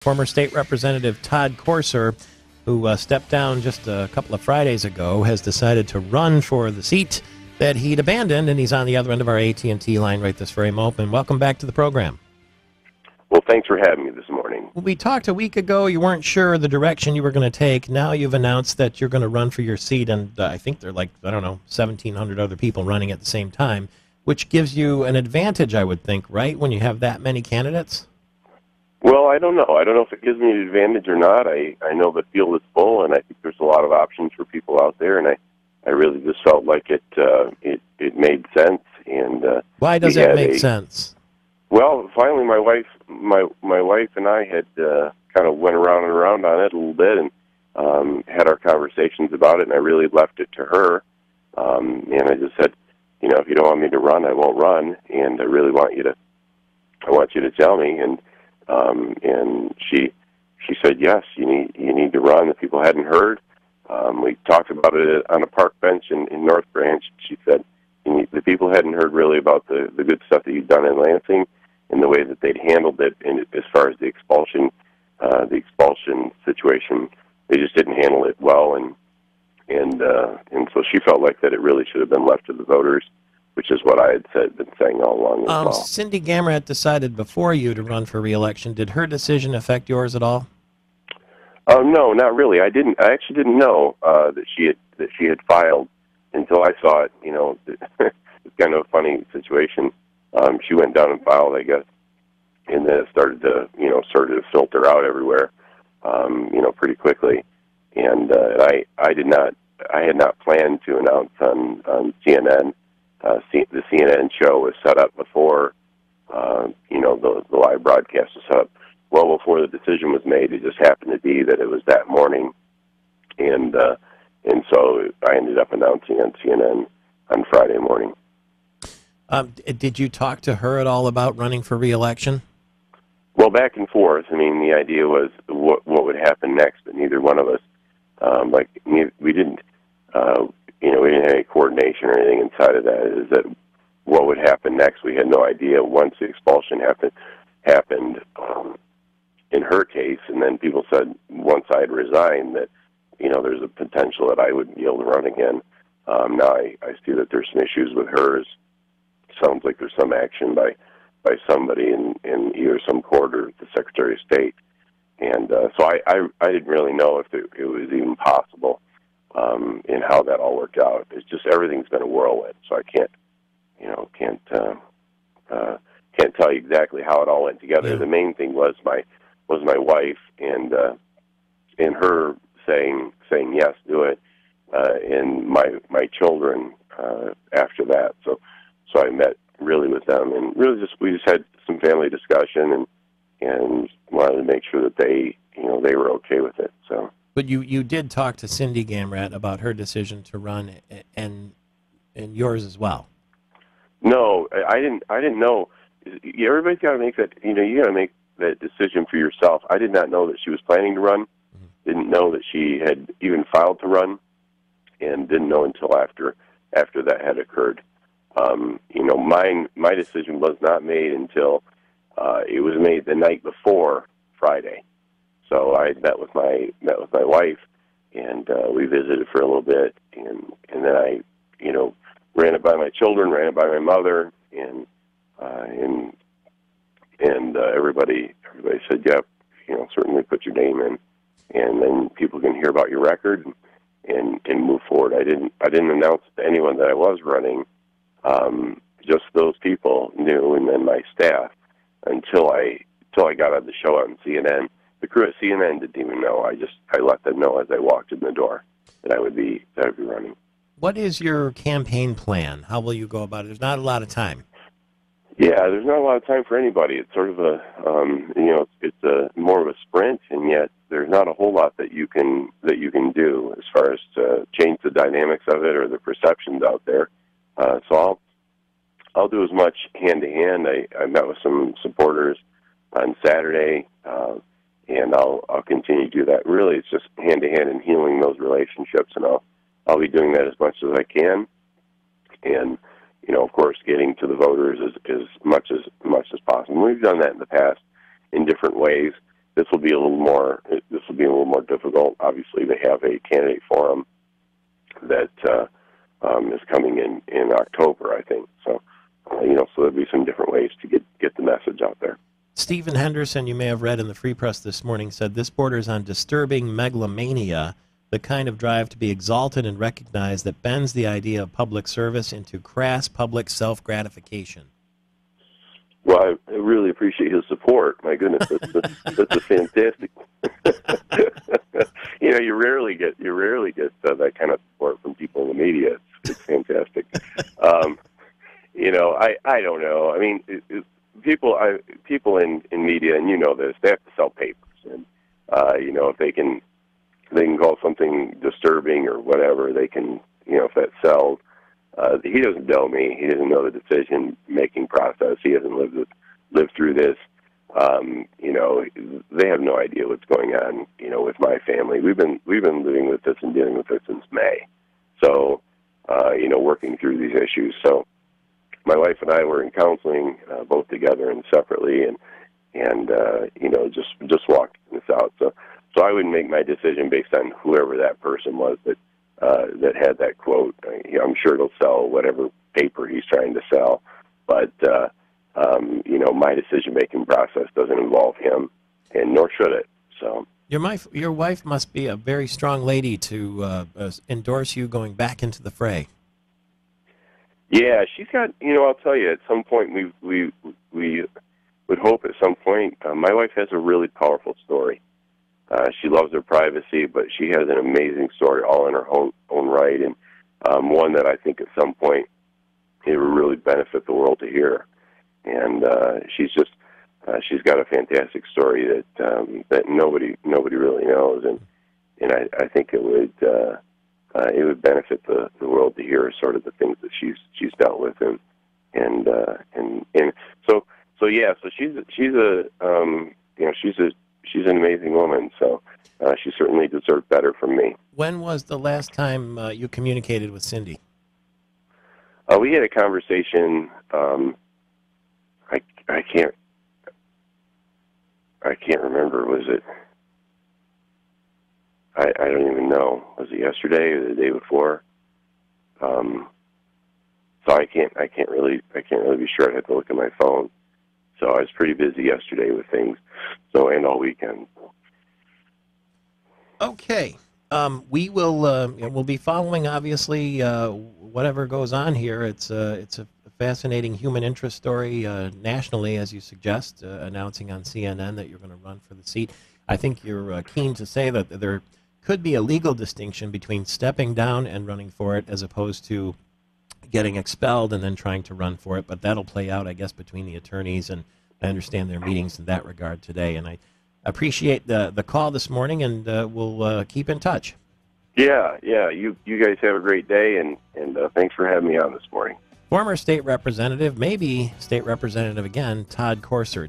Former State Representative Todd Courser, who stepped down just a couple of Fridays ago, has decided to run for the seat that he'd abandoned, and he's on the other end of our AT&T line right this very moment. Welcome back to the program. Well, thanks for having me this morning. We talked a week ago. You weren't sure the direction you were going to take. Now you've announced that you're going to run for your seat, and I think there are 1,700 other people running at the same time, which gives you an advantage, I would think, right, when you have that many candidates? Well, I don't know. I don't know if it gives me an advantage or not. I know the field is full, and I think there's a lot of options for people out there, and I really just felt like it made sense. And why does it make sense? Well, finally, my wife and I had kind of went around and around on it a little bit, and had our conversations about it. And I really left it to her, and I just said, if you don't want me to run, I won't run. And I really want you to tell me. And she said, yes, you need to run. The people hadn't heard. We talked about it on a park bench in North Branch. She said the people hadn't heard really about the good stuff that you'd done in Lansing and the way that they'd handled it. And as far as the expulsion situation, they just didn't handle it well. And so she felt like that it really should have been left to the voters, which is what I had been saying all along as well. Cindy Gamrat decided before you to run for re-election. Did her decision affect yours at all? No, not really. I actually didn't know that she had filed until I saw it. It's kind of a funny situation. She went down and filed, I guess, and then it started to filter out everywhere, pretty quickly. And I had not planned to announce on CNN. The CNN show was set up before, the live broadcast was set up well before the decision was made. It just happened to be that it was that morning, and so I ended up announcing on CNN on Friday morning. Did you talk to her at all about running for re-election? Well, back and forth. I mean, the idea was what would happen next, but neither one of us, we didn't have any coordination or anything inside of that. Is that what would happen next? We had no idea once the expulsion happened in her case, and then people said once I had resigned that, there's a potential that I would be able to run again. Now I see that there's some issues with hers. Sounds like there's some action by somebody in either some court or the Secretary of State. And so I didn't really know if it was even possible and how that all worked out. It's just everything's been a whirlwind, so I can't tell you exactly how it all went together. Yeah. The main thing was my wife and her saying yes, do it, and my children after that. So I met really with them, and really we just had some family discussion and wanted to make sure that they were okay with it. So. But you did talk to Cindy Gamrat about her decision to run and yours as well. No, I didn't know. Everybody's got to make that. You got to make that decision for yourself. I did not know that she was planning to run. Mm-hmm. Didn't know that she had even filed to run, and didn't know until after that had occurred. My decision was not made until it was made the night before Friday. So I met with my wife, and we visited for a little bit, and then I, ran it by my children, ran it by my mother, and everybody said, yep, certainly put your name in, and then people can hear about your record and move forward. I didn't announce to anyone that I was running. Just those people knew, and then my staff, until I got on the show on CNN. The crew at CNN didn't even know. I let them know as I walked in the door that I would be running. What is your campaign plan? How will you go about it? There's not a lot of time. Yeah, there's not a lot of time for anybody. It's sort of it's a more of a sprint, and yet there's not a whole lot that you can do as far as to change the dynamics of it or the perceptions out there. So I'll do as much hand to hand. I met with some supporters on Saturday, and I'll continue to do that. Really, it's just hand to hand and healing those relationships, and I'll be doing that as much as I can. And of course, getting to the voters as much as possible. We've done that in the past in different ways. this will be a little more difficult. Obviously, they have a candidate forum that is coming in October, I think. So, so there'll be some different ways to get the message out there. Stephen Henderson, you may have read in the Free Press this morning, said this borders on disturbing megalomania, the kind of drive to be exalted and recognized that bends the idea of public service into crass public self-gratification. Well, I really appreciate his support. My goodness, that's a fantastic. You rarely get that kind of support from people in the media. It's fantastic. I don't know. I mean, people in media, and you know this, they have to sell papers, and if they can call something disturbing or whatever, they can, if that sells. He doesn't know me. He doesn't know the decision-making process. He hasn't lived through this. They have no idea what's going on, with my family. We've been living with this and dealing with it since May. So, working through these issues. So, my wife and I were in counseling, both together and separately, and just walked this out. So I wouldn't make my decision based on whoever that person was that had that quote. I'm sure it'll sell whatever paper he's trying to sell, but my decision-making process doesn't involve him, and nor should it. So your wife must be a very strong lady to endorse you going back into the fray. Yeah, she's got. I'll tell you. At some point, we would hope. At some point, my wife has a really powerful story. She loves her privacy, but she has an amazing story all in her own right, and one that I think at some point it will really benefit the world to hear. And she's got a fantastic story that nobody really knows, and I think it would benefit the world to hear sort of the things that she's dealt with, and so yeah, so she's an amazing woman, so she certainly deserved better from me. When was the last time you communicated with Cindy? We had a conversation. I can't remember. Was it? I don't even know. Was it yesterday or the day before? So I can't really be sure. I'd have to look at my phone. So I was pretty busy yesterday with things. So, and all weekend. Okay. We will we'll be following, obviously, whatever goes on here. It's a fascinating human interest story nationally, as you suggest, announcing on CNN that you're going to run for the seat. I think you're keen to say that there could be a legal distinction between stepping down and running for it as opposed to getting expelled and then trying to run for it. But that'll play out, I guess, between the attorneys, and I understand their meetings in that regard today. And I appreciate the call this morning, and we'll keep in touch. Yeah. You guys have a great day, and thanks for having me on this morning. Former state representative, maybe state representative again, Todd Courser.